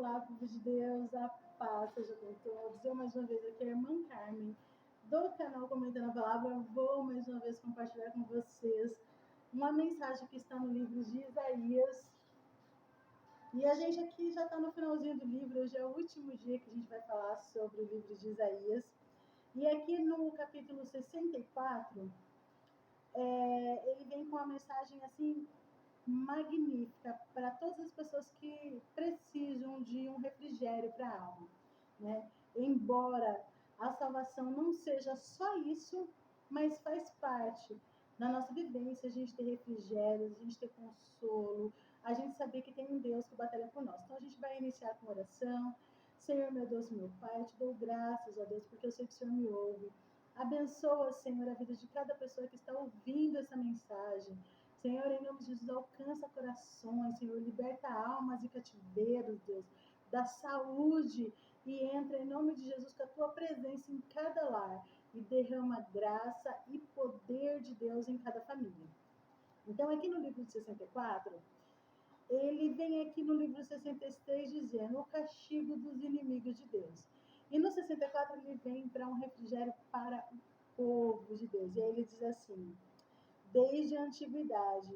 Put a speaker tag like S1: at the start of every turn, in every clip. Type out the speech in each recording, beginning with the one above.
S1: Olá, povo de Deus, a paz seja com todos. Eu mais uma vez aqui, a irmã Carmen, do canal Comentando a Palavra, vou mais uma vez compartilhar com vocês uma mensagem que está no livro de Isaías. E a gente aqui já está no finalzinho do livro, hoje é o último dia que a gente vai falar sobre o livro de Isaías. E aqui no capítulo 64, ele vem com uma mensagem assim magnífica para todas as pessoas que precisam de um refrigério para a alma, né? Embora a salvação não seja só isso, mas faz parte da nossa vivência, a gente ter refrigério, a gente ter consolo, a gente saber que tem um Deus que batalha por nós. Então a gente vai iniciar com oração. Senhor, meu Deus, meu Pai, te dou graças, ó Deus, porque eu sei que o Senhor me ouve. Abençoa, Senhor, a vida de cada pessoa que está ouvindo essa mensagem. Senhor, em nome de Jesus, alcança corações, Senhor, liberta almas e cativeiros, Deus, dá saúde e entra em nome de Jesus com a tua presença em cada lar e derrama graça e poder de Deus em cada família. Então, aqui no livro de 64, ele vem aqui no livro 63 dizendo o castigo dos inimigos de Deus. E no 64 ele vem para um refrigério para o povo de Deus. E aí ele diz assim: desde a antiguidade,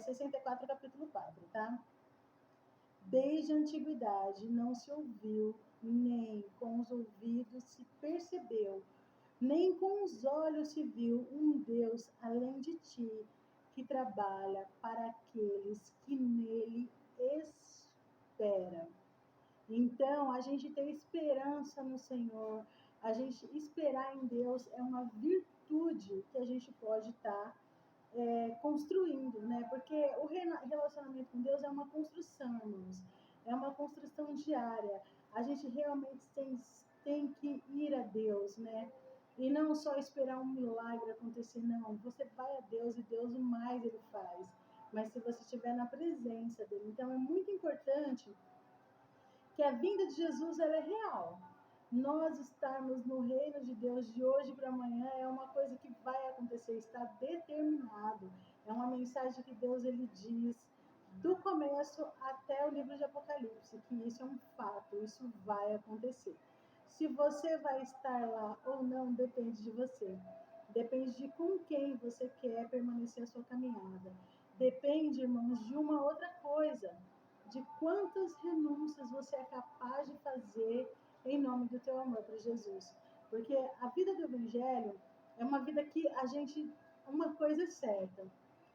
S1: 64, capítulo 4, tá? Desde a antiguidade não se ouviu, nem com os ouvidos se percebeu, nem com os olhos se viu um Deus além de ti, que trabalha para aqueles que nele esperam. Então, a gente ter esperança no Senhor, a gente esperar em Deus é uma virtude que a gente pode estar construindo, né? Porque o relacionamento com Deus é uma construção, irmãos. É uma construção diária. A gente realmente tem que ir a Deus, né? E não só esperar um milagre acontecer, não. Você vai a Deus e Deus o mais Ele faz. Mas se você estiver na presença dEle. Então é muito importante que a vinda de Jesus ela é real. Nós estarmos no reino de Deus de hoje para amanhã é uma coisa que vai acontecer, está determinado. É uma mensagem que Deus ele diz do começo até o livro de Apocalipse, que isso é um fato, isso vai acontecer. Se você vai estar lá ou não, depende de você. Depende de com quem você quer permanecer a sua caminhada. Depende, irmãos, de uma outra coisa, de quantas renúncias você é capaz de fazer em nome do teu amor para Jesus. Porque a vida do Evangelho é uma vida que uma coisa é certa,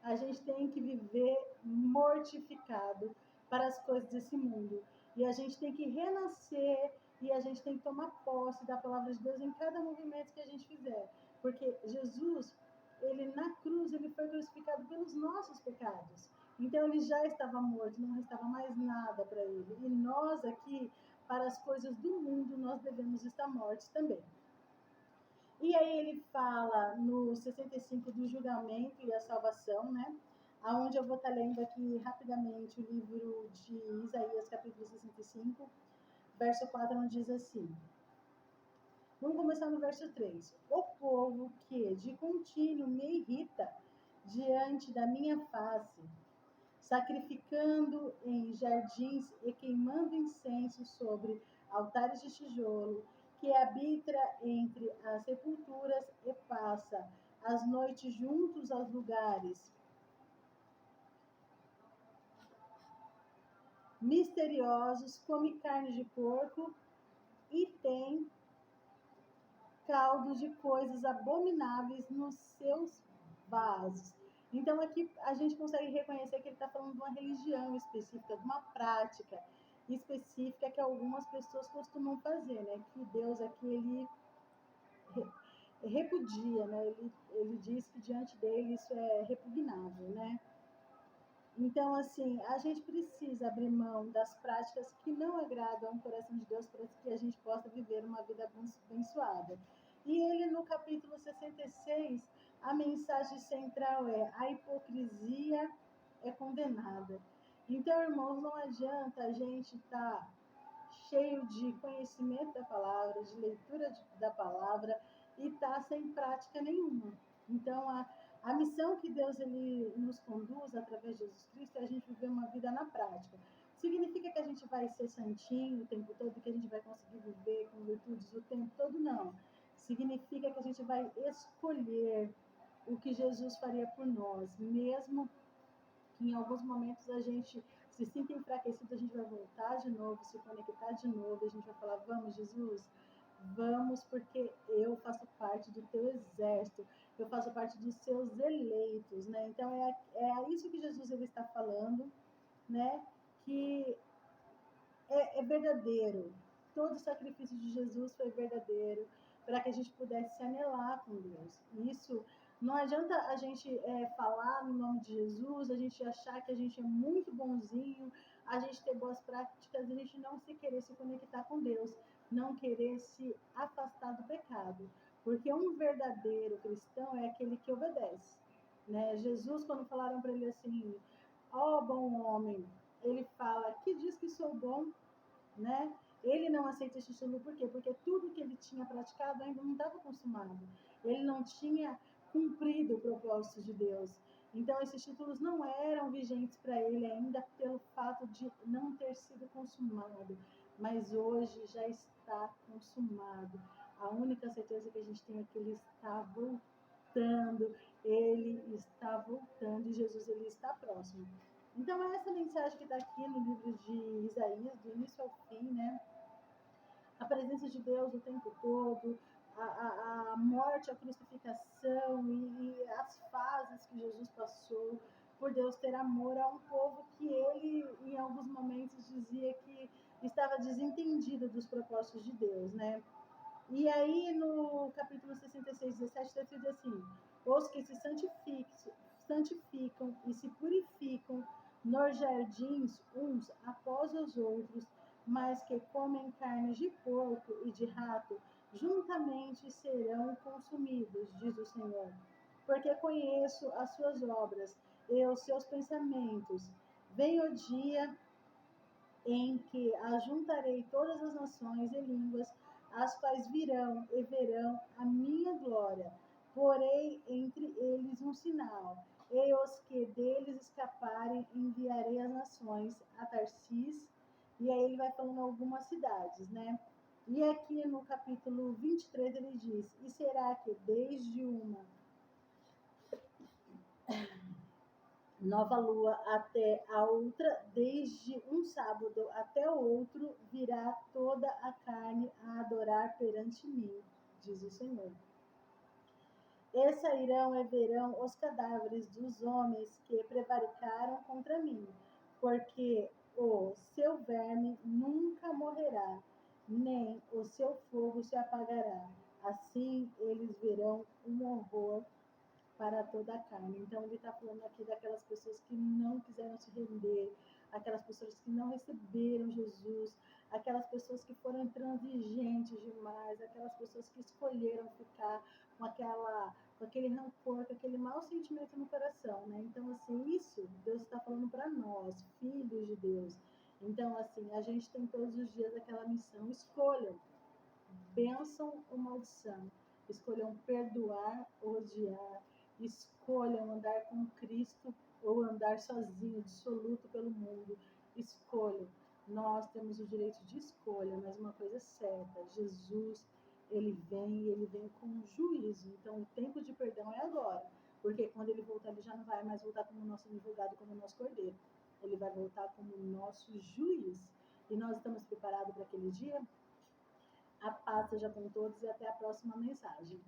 S1: a gente tem que viver mortificado para as coisas desse mundo. E a gente tem que renascer e a gente tem que tomar posse da palavra de Deus em cada movimento que a gente fizer. Porque Jesus, ele na cruz, ele foi crucificado pelos nossos pecados. Então ele já estava morto, não restava mais nada para ele. E nós aqui, para as coisas do mundo, nós devemos estar mortos também. E aí ele fala no 65 do julgamento e a salvação, né? Aonde eu vou estar lendo aqui rapidamente o livro de Isaías, capítulo 65, verso 4, onde diz assim. Vamos começar no verso 3. O povo que de contínuo me irrita diante da minha face, sacrificando em jardins e queimando incenso sobre altares de tijolo, que habita entre as sepulturas e passa as noites juntos aos lugares misteriosos, come carne de porco e tem caldo de coisas abomináveis nos seus vasos. Então aqui a gente consegue reconhecer que ele está falando de uma religião específica, de uma prática específica que algumas pessoas costumam fazer, né? Que Deus aqui ele repudia, né? Ele diz que diante dele isso é repugnável, né? Então, assim, a gente precisa abrir mão das práticas que não agradam ao coração de Deus para que a gente possa viver uma vida abençoada. E ele, no capítulo 66, a mensagem central é: a hipocrisia é condenada. Então, irmãos, não adianta a gente estar cheio de conhecimento da palavra, de leitura da palavra e estar sem prática nenhuma. Então, a missão que Deus ele nos conduz através de Jesus Cristo é a gente viver uma vida na prática. Significa que a gente vai ser santinho o tempo todo, que a gente vai conseguir viver com virtudes o tempo todo? Não. Significa que a gente vai escolher o que Jesus faria por nós, mesmo que em alguns momentos a gente se sinta enfraquecido, a gente vai voltar de novo, se conectar de novo, a gente vai falar, vamos, Jesus, vamos, porque eu faço parte do teu exército, eu faço parte dos seus eleitos, né? Então é isso que Jesus ele está falando, né? Que é verdadeiro. Todo o sacrifício de Jesus foi verdadeiro para que a gente pudesse se anelar com Deus. Isso não adianta a gente falar no nome de Jesus, a gente achar que a gente é muito bonzinho, a gente ter boas práticas, a gente não se querer se conectar com Deus, não querer se afastar do pecado. Porque um verdadeiro cristão é aquele que obedece. Né? Jesus, quando falaram para ele assim, ó bom homem, ele fala, que diz que sou bom, né? Ele não aceita esse título por quê? Porque tudo que ele tinha praticado ainda não estava consumado. Ele não tinha cumprido o propósito de Deus. Então, esses títulos não eram vigentes para ele ainda pelo fato de não ter sido consumado. Mas hoje já está consumado. A única certeza que a gente tem é que ele está voltando. Ele está voltando e Jesus ele está próximo. Então, é essa mensagem que está aqui no livro de Isaías, do início ao fim, né? A presença de Deus o tempo todo, a morte, a crucificação e as fases que Jesus passou por Deus ter amor a um povo que ele, em alguns momentos, dizia que estava desentendido dos propósitos de Deus, né? E aí, no capítulo 66, 17, está escrito assim: os que se santificam e se purificam nos jardins uns após os outros, mas que comem carne de porco e de rato, juntamente serão consumidos, diz o Senhor. Porque conheço as suas obras e os seus pensamentos. Vem o dia em que ajuntarei todas as nações e línguas, as quais virão e verão a minha glória. Porei entre eles um sinal, e os que deles escaparem enviarei às nações, a Tarsis, e aí ele vai falando algumas cidades, né? E aqui no capítulo 23 ele diz, e será que desde uma nova lua até a outra, desde um sábado até o outro, virá toda a carne a adorar perante mim, diz o Senhor. E sairão e verão os cadáveres dos homens que prevaricaram contra mim, porque o seu verme nunca morrerá, nem o seu fogo se apagará. Assim eles verão um horror para toda a carne. Então, ele está falando aqui daquelas pessoas que não quiseram se render, aquelas pessoas que não receberam Jesus, aquelas pessoas que foram intransigentes demais, aquelas pessoas que escolheram ficar com aquele rancor, com aquele mau sentimento no coração, né? Então, assim, isso Deus está falando para nós, filhos de Deus. Então, assim, a gente tem todos os dias aquela missão, escolham, bênção ou maldição, escolham perdoar ou odiar, escolham andar com Cristo ou andar sozinho, dissoluto pelo mundo. Escolham. Nós temos o direito de escolha, mas uma coisa é certa: Jesus, ele vem com juízo. Então, o tempo de perdão é agora, porque quando ele voltar, ele já não vai mais voltar como nosso advogado, como nosso cordeiro. Ele vai voltar como nosso juiz. E nós estamos preparados para aquele dia? A paz seja com todos e até a próxima mensagem.